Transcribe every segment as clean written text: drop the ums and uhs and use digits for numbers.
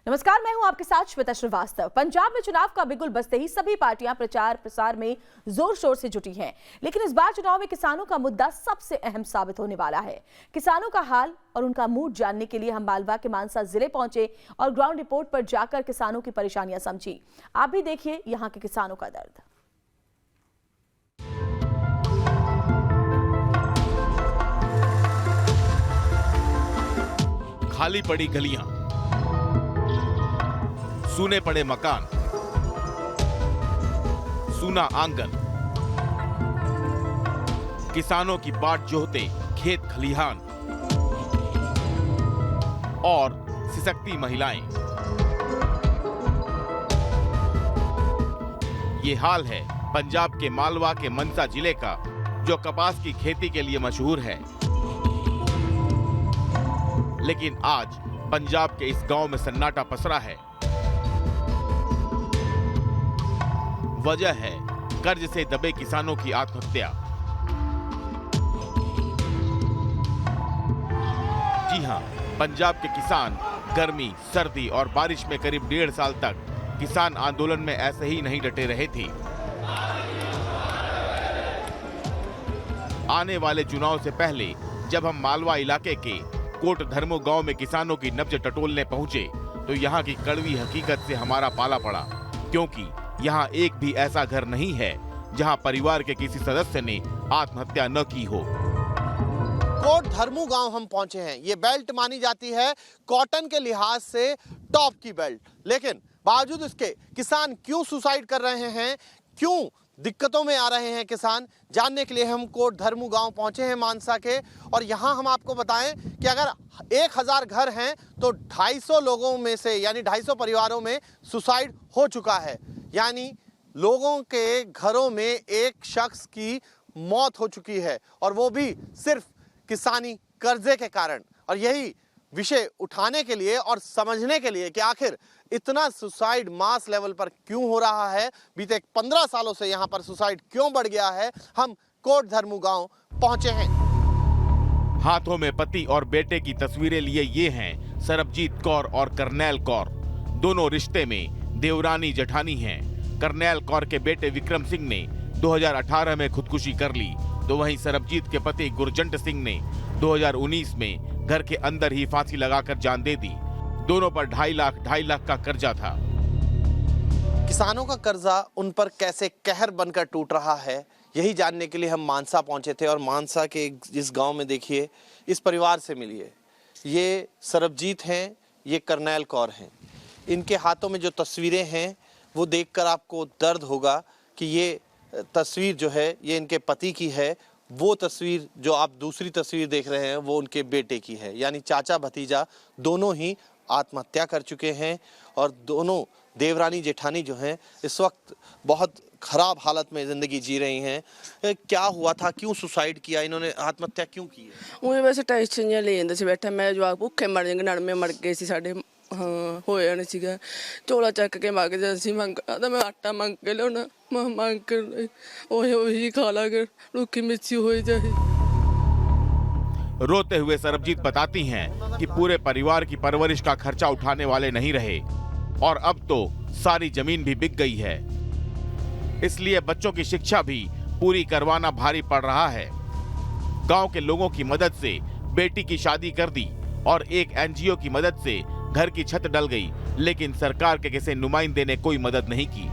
नमस्कार, मैं हूं आपके साथ श्वेता श्रीवास्तव। पंजाब में चुनाव का बिगुल बजते ही सभी पार्टियां प्रचार प्रसार में जोर शोर से जुटी हैं, लेकिन इस बार चुनाव में किसानों का मुद्दा सबसे अहम साबित होने वाला है। किसानों का हाल और उनका मूड जानने के लिए हम मालवा के मानसा जिले पहुंचे और ग्राउंड रिपोर्ट पर जाकर किसानों की परेशानियां समझी। आप भी देखिए यहाँ के किसानों का दर्द। खाली पड़ी गलियां, सूने पड़े मकान, सूना आंगन, किसानों की बाट जोहते खेत खलिहान और सिसकती महिलाएं। ये हाल है पंजाब के मालवा के मनसा जिले का, जो कपास की खेती के लिए मशहूर है। लेकिन आज पंजाब के इस गांव में सन्नाटा पसरा है। वजह है कर्ज से दबे किसानों की आत्महत्या। जी हां, पंजाब के किसान गर्मी, सर्दी और बारिश में करीब 1.5 साल तक किसान आंदोलन में ऐसे ही नहीं डटे रहे थे। आने वाले चुनाव से पहले जब हम मालवा इलाके के कोट धर्मो गांव में किसानों की नब्ज टटोलने पहुंचे तो यहाँ की कड़वी हकीकत से हमारा पाला पड़ा, क्योंकि यहाँ एक भी ऐसा घर नहीं है जहाँ परिवार के किसी सदस्य ने आत्महत्या न की हो। कोट धर्मू गांव हम पहुंचे हैं। ये बेल्ट मानी जाती है कॉटन के लिहाज से टॉप की बेल्ट, लेकिन बावजूद इसके किसान क्यों सुसाइड कर रहे हैं, क्यों दिक्कतों में आ रहे हैं किसान, जानने के लिए हम कोट धर्मू गांव पहुंचे हैं मानसा के। और यहां हम आपको बताएं कि अगर 1000 घर हैं तो 250 लोगों में से यानी 250 परिवारों में सुसाइड हो चुका है। यानी लोगों के घरों में एक शख्स की मौत हो चुकी है, और वो भी सिर्फ किसानी कर्जे के कारण। और यही विषय उठाने के लिए और समझने के लिए कि आखिर इतना सुसाइड मास लेवल पर क्यों हो रहा है, बीते 15 सालों से यहाँ पर सुसाइड क्यों बढ़ गया है, हम कोट धर्मू गांव पहुंचे हैं। हाथों में पति और बेटे की तस्वीरें लिए ये हैं सरबजीत कौर और करनैल कौर। दोनों रिश्ते में देवरानी जेठानी हैं। करनैल कौर के बेटे विक्रम सिंह ने 2018 में खुदकुशी कर ली, तो वहीं सरबजीत के पति गुरजंट सिंह ने 2019 में घर के अंदर ही फांसी लगाकर जान दे दी। दोनों पर 2.5 लाख का कर्जा था। किसानों का कर्जा उन पर कैसे कहर बनकर टूट रहा है, यही जानने के लिए हम मानसा पहुंचे थे। और मानसा के इस गांव में देखिए, इस परिवार से मिलिए। ये सरबजीत हैं, ये करनैल कौर हैं। इनके हाथों में जो तस्वीरें हैं वो देखकर आपको दर्द होगा कि ये तस्वीर जो है ये इनके पति की है। वो तस्वीर जो आप दूसरी तस्वीर देख रहे हैं वो उनके बेटे की है। यानी चाचा भतीजा दोनों ही आत्महत्या कर चुके हैं, और दोनों देवरानी जेठानी जो हैं इस वक्त बहुत खराब हालत में ज़िंदगी जी रही हैं। क्या हुआ था, क्यों सुसाइड किया, इन्होंने आत्महत्या क्यों की है? ਉਹ ਵੈਸੇ ਟੈਨਸ਼ਨ ਜਿਹਾ ਲੈ ਜਾਂਦਾ ਸੀ ਬੈਠਾ। ਮੈਂ ਜਵਾਕ ਭੁੱਖੇ ਮਰ ਜਾਣਗੇ, ਨੜਮੇ ਮਰ ਗਏ ਸੀ ਸਾਡੇ। ਹਾਂ ਹੋਇਆ ਨਹੀਂ ਸੀਗਾ। ਝੋਲਾ ਚੱਕ ਕੇ ਮੰਗਦੇ ਸੀ, ਮੰਗਦਾ ਤਾਂ ਮੈਂ ਆਟਾ ਮੰਗ ਕੇ ਲਿਆਉਣਾ, ਮੰਗ ਕੇ ਉਹੀ ਖਾ ਲਾਂਗੇ, ਰੁੱਖੀ ਮਿੱਸੀ ਹੋਈ ਜਾਏ। रोते हुए सरबजीत बताती हैं कि पूरे परिवार की परवरिश का खर्चा उठाने वाले नहीं रहे, और अब तो सारी जमीन भी बिक गई है। इसलिए बच्चों की शिक्षा भी पूरी करवाना भारी पड़ रहा है। गांव के लोगों की मदद से बेटी की शादी कर दी और एक एनजीओ की मदद से घर की छत डल गई, लेकिन सरकार के किसी नुमाइंदे ने कोई मदद नहीं की।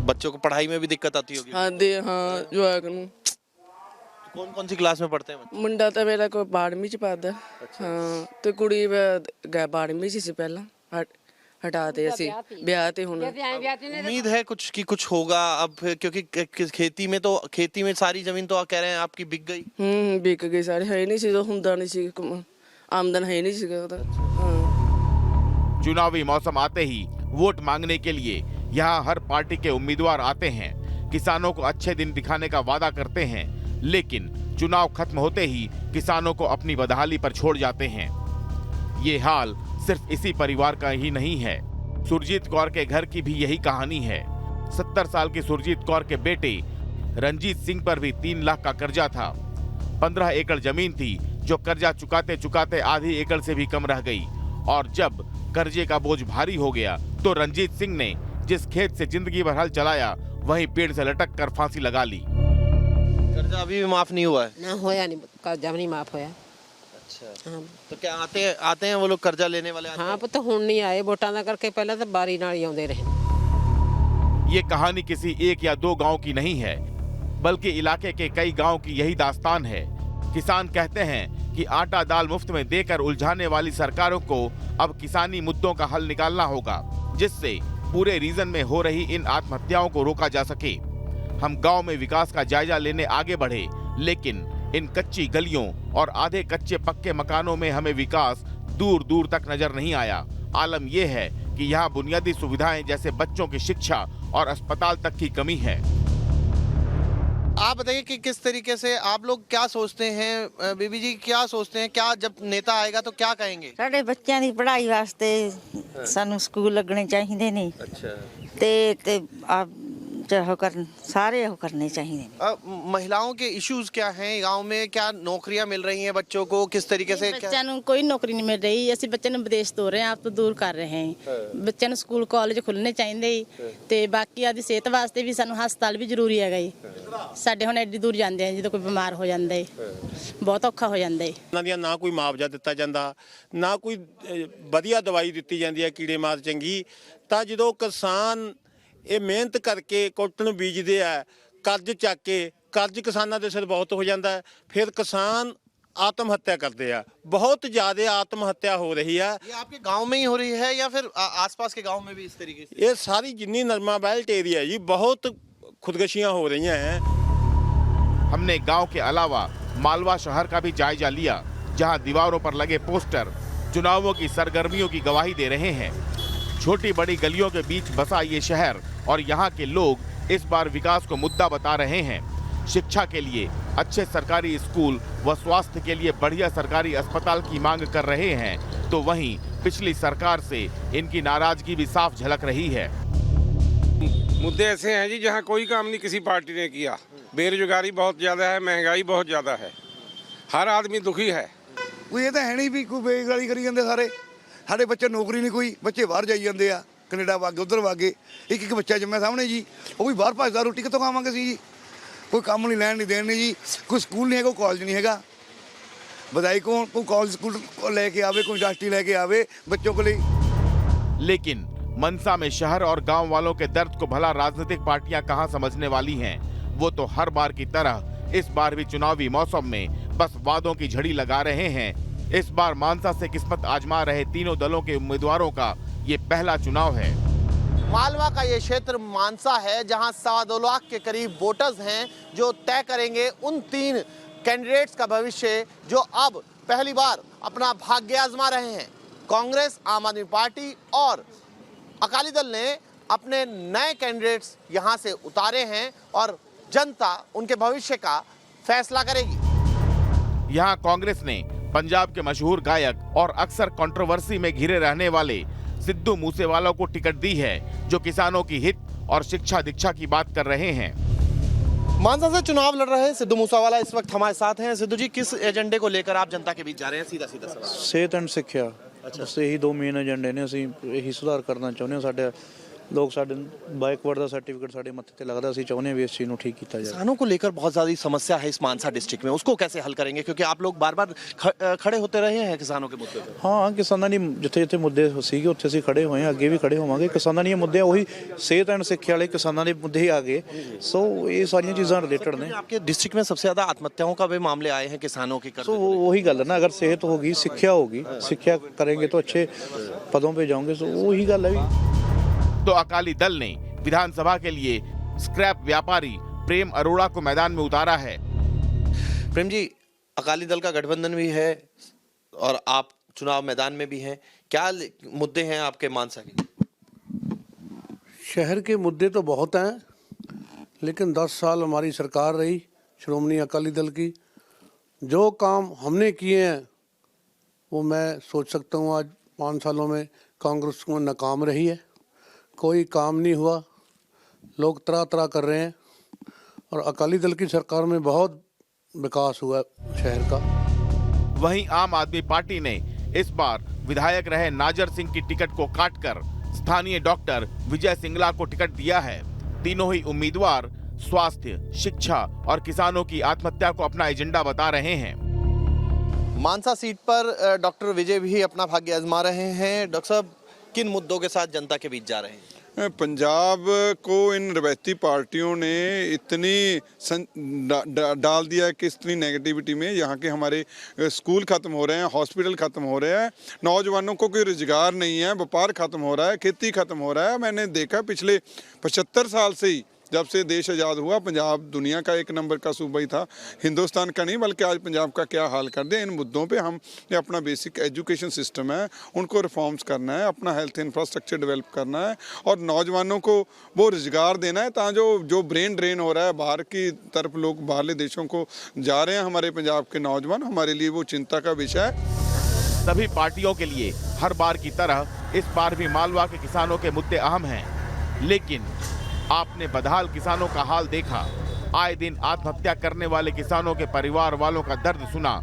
बच्चों को पढ़ाई में भी दिक्कत आती होगी। हाँ जवाक ਨੂੰ। कौन कौन सी क्लास में पढ़ते हैं? ਮੁੰਡਾ ਤਾਂ ਮੇਰਾ ਕੋਈ 12ਵੀਂ ਚ ਪੜਦਾ। ਹਾਂ ਤੇ ਕੁੜੀ 12ਵੀਂ ਚ ਸੀ ਪਹਿਲਾਂ, हटाते ऐसे ब्याह ते होना। उम्मीद है कुछ की कुछ होगा अब, क्योंकि खेती में सारी जमीन तो कह रहे हैं आपकी बिक गई। बिक गई सारी, है नहीं सी, हुंदा नहीं सी, आमदन है नहीं सी। चुनावी मौसम आते ही वोट मांगने के लिए यहाँ हर पार्टी के उम्मीदवार आते हैं, किसानों को अच्छे दिन दिखाने का वादा करते हैं, लेकिन चुनाव खत्म होते ही किसानों को अपनी बदहाली पर छोड़ जाते हैं। ये हाल सिर्फ इसी परिवार का ही नहीं है, सुरजीत कौर के घर की भी यही कहानी है। 70 साल की सुरजीत कौर के बेटे रंजीत सिंह पर भी 3 लाख का कर्जा था। 15 एकड़ जमीन थी जो कर्जा चुकाते चुकाते आधी एकड़ से भी कम रह गई, और जब कर्जे का बोझ भारी हो गया तो रंजीत सिंह ने जिस खेत से जिंदगी भर हल चलाया वहीं पेड़ से लटक कर फांसी लगा ली। कर्जा अभी भी माफ नहीं हुआ है? ना होया नहीं, कर्जा नहीं माफ होया। अच्छा, हाँ तो क्या आते हैं वो लोग कर्जा लेने वाले आते हाँ हैं? पुत हुण नहीं आए, वोटां दा करके पहले तो बारी नाल ही आउंदे रहे। ये कहानी किसी एक या दो गांव की नहीं है, बल्कि इलाके के कई गांव की यही दास्तान है। किसान कहते हैं कि आटा दाल मुफ्त में देकर उलझाने वाली सरकारों को अब किसानी मुद्दों का हल निकालना होगा, जिससे पूरे रीजन में हो रही इन आत्महत्याओं को रोका जा सके। हम गांव में विकास का जायजा लेने आगे बढ़े, लेकिन इन कच्ची गलियों और आधे कच्चे पक्के मकानों में हमें विकास दूर दूर तक नजर नहीं आया। आलम यह है कि यहाँ बुनियादी सुविधाएं जैसे बच्चों की शिक्षा और अस्पताल तक की कमी है। आप बताइए कि किस तरीके से आप लोग क्या सोचते हैं, बीबी जी क्या सोचते हैं, क्या जब नेता आएगा तो क्या कहेंगे? ਸਾਡੇ ਬੱਚਿਆਂ ਦੀ ਪੜ੍ਹਾਈ ਵਾਸਤੇ ਸਾਨੂੰ ਸਕੂਲ ਲੱਗਣੇ ਚਾਹੀਦੇ ਨੇ अच्छा, ਤੇ ਆ ਚਾਹੋ ਕਰਨ ਸਾਰੇ ਉਹ ਕਰਨੇ ਚਾਹੀਦੇ ਨੇ। महिलाओं के इश्यूज क्या हैं गांव में? क्या नौकरियां मिल रही हैं बच्चों को? किस तरीके से क्या? ਬੱਚਿਆਂ ਨੂੰ ਕੋਈ ਨੌਕਰੀ ਨਹੀਂ ਮਿਲ ਰਹੀ। ਅਸੀਂ ਬੱਚਿਆਂ ਨੂੰ ਵਿਦੇਸ਼ ਤੋਰ ਰਹੇ ਹਾਂ, ਆਪ ਤੋਂ ਦੂਰ ਕਰ ਰਹੇ ਹਾਂ। ਬੱਚਿਆਂ ਨੂੰ ਸਕੂਲ ਕਾਲਜ ਖੁੱਲ੍ਹਣੇ ਚਾਹੀਦੇ ਜੀ, ਤੇ ਬਾਕੀ ਆਦੀ ਸਿਹਤ ਵਾਸਤੇ ਵੀ ਸਾਨੂੰ ਹਸਪਤਾਲ ਵੀ ਜ਼ਰੂਰੀ ਹੈਗਾ ਜੀ। ਸਾਡੇ ਹੁਣ ਐਡੀ ਦੂਰ ਜਾਂਦੇ ਆ, ਜਦੋਂ ਕੋਈ ਬਿਮਾਰ ਹੋ ਜਾਂਦਾ ਹੈ ਬਹੁਤ ਔਖਾ ਹੋ ਜਾਂਦਾ ਹੈ। ਉਹਨਾਂ ਦੀਆਂ ਨਾ ਕੋਈ ਮੁਆਵਜ਼ਾ ਦਿੱਤਾ ਜਾਂਦਾ, ਨਾ ਕੋਈ ਵਧੀਆ ਦਵਾਈ ਦਿੱਤੀ ਜਾਂਦੀ ਹੈ ਕੀੜੇ ਮਾਰ ਚੰਗੀ। ਤਾਂ ਜਦੋਂ ਕਿਸਾਨ ਇਹ ਮਿਹਨਤ ਕਰਕੇ ਕੋਟਨ ਬੀਜਦੇ ਆ, ਕਰਜ਼ ਚੱਕ ਕੇ, ਕਰਜ਼ ਕਿਸਾਨਾਂ ਦੇ ਸਿਰ ਬਹੁਤ ਹੋ ਜਾਂਦਾ ਹੈ, ਫਿਰ ਕਿਸਾਨ आत्म हत्या करते हैं। बहुत ज़्यादा आत्म हत्या हो रही है। ये आपके गांव में ही हो रही है या फिर आसपास के गांव में भी इस तरीके से? ये सारी जितनी नरमा बेल्ट एरिया है जी, बहुत खुदकशियां हो रही हैं। हमने गांव के अलावा मालवा शहर का भी जायजा लिया, जहां दीवारों पर लगे पोस्टर चुनावों की सरगर्मियों की गवाही दे रहे हैं। छोटी बड़ी गलियों के बीच बसा ये शहर और यहाँ के लोग इस बार विकास को मुद्दा बता रहे हैं। शिक्षा के लिए अच्छे सरकारी स्कूल व स्वास्थ्य के लिए बढ़िया सरकारी अस्पताल की मांग कर रहे हैं, तो वहीं पिछली सरकार से इनकी नाराजगी भी साफ झलक रही है। मुद्दे ऐसे हैं जी जहां कोई काम नहीं किसी पार्टी ने किया। बेरोजगारी बहुत ज़्यादा है, महंगाई बहुत ज़्यादा है, हर आदमी दुखी है। ਕੋਈ ਇਹ ਤਾਂ ਹੈ ਨਹੀਂ ਵੀ ਕੋਈ ਬੇਰੁਜ਼ਗਾਰੀ ਕਰੀ ਜਾਂਦੇ ਸਾਰੇ। ਸਾਡੇ ਬੱਚੇ ਨੌਕਰੀ ਨਹੀਂ, ਕੋਈ ਬੱਚੇ ਬਾਹਰ ਜਾਈ ਜਾਂਦੇ ਆ, ਕੈਨੇਡਾ ਵਾਗੇ ਉਧਰ ਵਾਗੇ। ਇੱਕ ਇੱਕ ਬੱਚਾ ਜੰਮਿਆ ਸਾਹਮਣੇ ਜੀ, ਉਹ ਵੀ ਬਾਹਰ ਭੱਜਦਾ, ਰੋਟੀ ਕਿੱਥੋਂ ਖਾਵਾਂਗੇ ਅਸੀਂ ਜੀ? ਕੋਈ ਕੰਮ ਨਹੀਂ, ਲੈਣ ਨਹੀਂ ਦੇਣ ਨਹੀਂ ਜੀ, ਕੋਈ ਸਕੂਲ ਨਹੀਂ ਹੈਗਾ, ਕੋਈ ਕਾਲਜ ਨਹੀਂ ਹੈਗਾ। ਵਧਾਈ ਕੋਈ ਕਾਲਜ ਸਕੂਲ ਲੈ ਕੇ ਆਵੇ, ਕੋਈ ਇੰਡਸट्री ਲੈ ਕੇ ਆਵੇ ਬੱਚों के लिए। लेकिन मनसा में शहर और गांव वालों के दर्द को भला राजनीतिक पार्टियां कहां समझने वाली हैं? वो तो हर बार की तरह इस बार भी चुनावी मौसम में बस वादों की झड़ी लगा रहे हैं। इस बार मानसा से किस्मत आजमा रहे तीनों दलों के उम्मीदवारों का ये पहला चुनाव है। मालवा का ये क्षेत्र मानसा है, जहां 2.25 लाख के करीब वोटर्स हैं जो तय करेंगे उन 3 कैंडिडेट्स का भविष्य जो अब पहली बार अपना भाग्य आजमा रहे हैं। कांग्रेस, आम आदमी पार्टी और अकाली दल ने अपने नए कैंडिडेट्स यहां से उतारे हैं और जनता उनके भविष्य का फैसला करेगी। यहाँ कांग्रेस ने पंजाब के मशहूर गायक और अक्सर कंट्रोवर्सी में घिरे रहने वाले सिद्धू मूसेवाला को टिकट दी है, जो किसानों की हित और शिक्षा दीक्षा की बात कर रहे हैं। मानसा से चुनाव लड़ रहे सिद्धू मूसेवाला इस वक्त हमारे साथ हैं। सिद्धू जी, किस एजेंडे को लेकर आप जनता के बीच जा रहे हैं? सीधा सीधा सवाल। ਸਿਹਤ ਐਂਡ ਸਿੱਖਿਆ, ਬਸ ਇਹੀ 2 ਮੇਨ ਏਜੰਡੇ ਨੇ। ਅਸੀਂ ਇਹੀ ਸੁਧਾਰ ਕਰਨਾ ਚਾਹੁੰਦੇ ਹਾਂ। ਸਾਡੇ ਲੋਕ ਸਾਡੇ ਬਾਈਕਵਰਡ ਦਾ ਸਰਟੀਫਿਕੇਟ ਸਾਡੇ ਮੱਥੇ ਤੇ ਲੱਗਦਾ, ਅਸੀਂ ਚਾਹੁੰਦੇ ਹਾਂ ਵੀ ਇਸ ਚੀਜ਼ ਨੂੰ ਠੀਕ ਕੀਤਾ ਜਾਵੇ। किसानों को लेकर बहुत ज़्यादा समस्या है इस मानसा डिस्ट्रिक्ट में, उसको कैसे हल करेंगे? क्योंकि आप लोग बार बार खड़े होते रहे हैं किसानों के मुद्दे पर। ਹਾਂ, ਕਿਸਾਨਾਂ ਦੀ ਜਿੱਥੇ ਜਿੱਥੇ ਮੁੱਦੇ ਸੀਗੇ ਉੱਥੇ ਅਸੀਂ ਖੜੇ ਹੋਏ ਹਾਂ, ਅੱਗੇ ਵੀ ਖੜੇ ਹੋਵਾਂਗੇ। ਕਿਸਾਨਾਂ ਦੀਆਂ ਮੁੱਦੇ ਉਹੀ ਸਿਹਤ ਐਂਡ ਸਿੱਖਿਆ ਵਾਲੇ ਕਿਸਾਨਾਂ ਦੇ ਮੁੱਦੇ ਹੀ ਆ ਗਏ। ਸੋ ਇਹ ਸਾਰੀਆਂ ਚੀਜ਼ਾਂ ਰਿਲੇਟਡ ਨੇ। आपके डिस्ट्रिक्ट में सबसे ज़्यादा आत्महत्याओं का भी मामले आए हैं किसानों के। सो वही गल है ना, अगर सेहत होगी, शिक्षा होगी, शिक्षा करेंगे तो अच्छे पदों पे जाओगे। सो वही गल है। तो अकाली दल ने विधानसभा के लिए स्क्रैप व्यापारी प्रेम अरोड़ा को मैदान में उतारा है। प्रेम जी, अकाली दल का गठबंधन भी है और आप चुनाव मैदान में भी हैं, क्या मुद्दे हैं आपके मानसा के? शहर के मुद्दे तो बहुत हैं, लेकिन 10 साल हमारी सरकार रही श्रोमणी अकाली दल की। जो काम हमने किए हैं वो मैं सोच सकता हूँ आज 5 सालों में कांग्रेस को नाकाम रही है। कोई काम नहीं हुआ, लोग तरह तरह कर रहे हैं। और अकाली दल की सरकार में बहुत विकास हुआ शहर का। वहीं आम आदमी पार्टी ने इस बार विधायक रहे नाजर सिंह की टिकट को काटकर स्थानीय डॉक्टर विजय सिंगला को टिकट दिया है। तीनों ही उम्मीदवार स्वास्थ्य, शिक्षा और किसानों की आत्महत्या को अपना एजेंडा बता रहे हैं। मानसा सीट पर डॉक्टर विजय भी अपना भाग्य आजमा रहे हैं। डॉक्टर साहब, किन मुद्दों के साथ जनता के बीच जा रहे हैं? पंजाब को इन रवायती पार्टियों ने इतनी डाल दिया है कि इतनी नेगेटिविटी में यहाँ के हमारे स्कूल खत्म हो रहे हैं, हॉस्पिटल खत्म हो रहे हैं, नौजवानों को कोई रोजगार नहीं है, व्यापार खत्म हो रहा है, खेती खत्म हो रहा है। मैंने देखा पिछले 75 साल से ही, जब से देश आज़ाद हुआ, पंजाब दुनिया का 1 नंबर का सूबा ही था, हिंदुस्तान का नहीं, बल्कि आज पंजाब का क्या हाल कर दिया। इन मुद्दों पे हम अपना बेसिक एजुकेशन सिस्टम है उनको रिफॉर्म्स करना है, अपना हेल्थ इंफ्रास्ट्रक्चर डेवलप करना है और नौजवानों को वो रोजगार देना है। ताकि जो ब्रेन ड्रेन हो रहा है, बाहर की तरफ लोग बाहरले देशों को जा रहे हैं, हमारे पंजाब के नौजवान, हमारे लिए वो चिंता का विषय है। सभी पार्टियों के लिए हर बार की तरह इस बार भी मालवा के किसानों के मुद्दे अहम हैं, लेकिन आपने बदहाल किसानों का हाल देखा। आए दिन आत्महत्या करने वाले किसानों के परिवार वालों का दर्द सुना,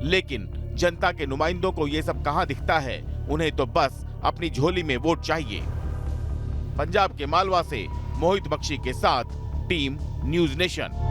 लेकिन जनता के नुमाइंदों को ये सब कहां दिखता है। उन्हें तो बस अपनी झोली में वोट चाहिए। पंजाब के मालवा से मोहित बख्शी के साथ टीम न्यूज़ नेशन।